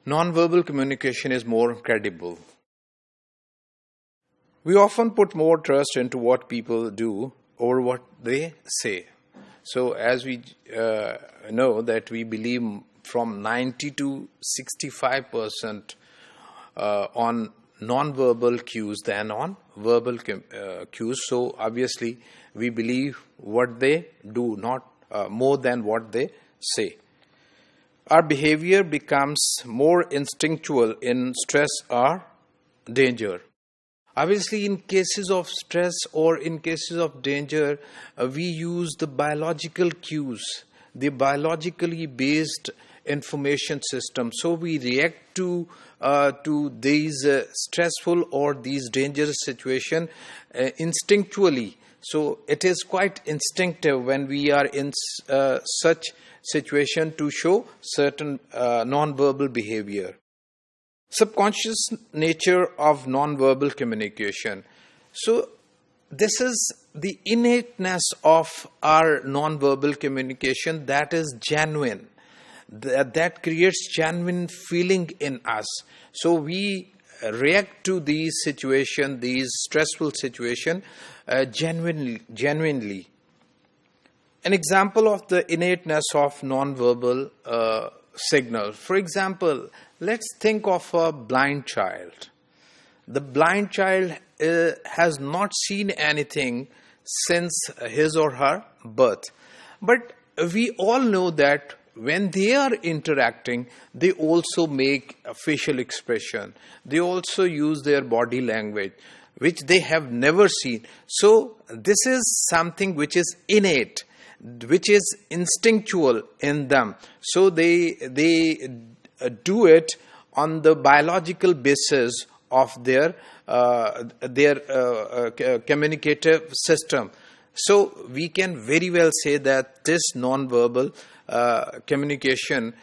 non-verbal communication is more credible. We often put more trust into what people do over what they say. So as we know that we believe from 90 to 65% on non-verbal cues than on verbal cues. So obviously we believe what they do, not more than what they say. Our behavior becomes more instinctual in stress or danger. Obviously, in cases of stress or in cases of danger, we use the biological cues, the biologically based information system. So we react to these stressful or these dangerous situations instinctually. So it is quite instinctive when we are in such situation to show certain non-verbal behavior. Subconscious nature of non-verbal communication. So this is the innateness of our non-verbal communication that is genuine, that creates genuine feeling in us. So we react to these situations, these stressful situations, genuinely. An example of the innateness of non-verbal signal. For example, let's think of a blind child. The blind child has not seen anything since his or her birth. But we all know that when they are interacting, they also make a facial expression. They also use their body language, which they have never seen. So this is something which is innate, which is instinctual in them. So they do it on the biological basis of their communicative system. So we can very well say that this non-verbal communication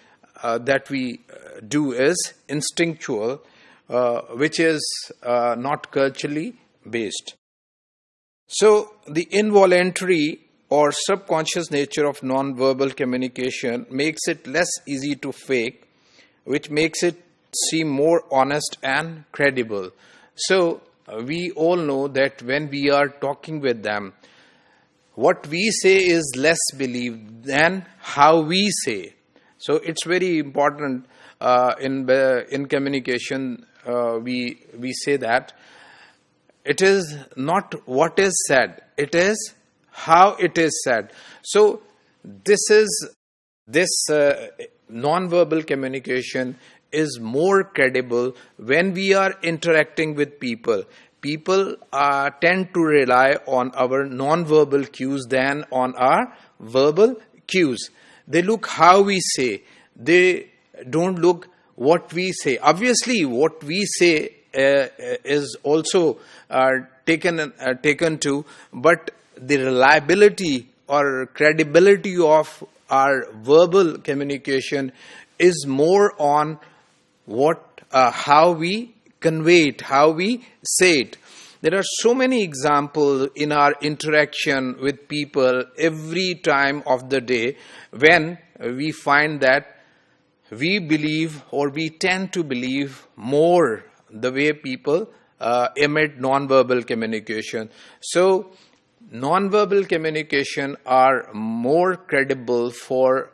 that we do is instinctual, which is not culturally based. So the involuntary or subconscious nature of non-verbal communication makes it less easy to fake, which makes it seem more honest and credible. So we all know that when we are talking with them, what we say is less believed than how we say. So it's very important in communication. We say that it is not what is said, it is how it is said. So this non-verbal communication is more credible when we are interacting with people. People tend to rely on our non-verbal cues than on our verbal cues. They look how we say. They don't look what we say. Obviously, what we say is also taken to, but the reliability or credibility of our verbal communication is more on how we convey it, how we say it. There are so many examples in our interaction with people every time of the day when we find that we believe or we tend to believe more the way people emit non-verbal communication. So non-verbal communication are more credible for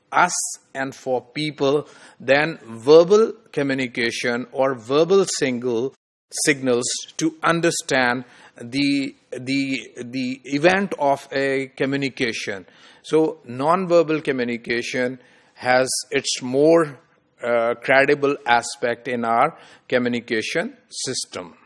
us and for people than verbal communication or verbal signals to understand the event of a communication. So non-verbal communication has its more credible aspect in our communication system.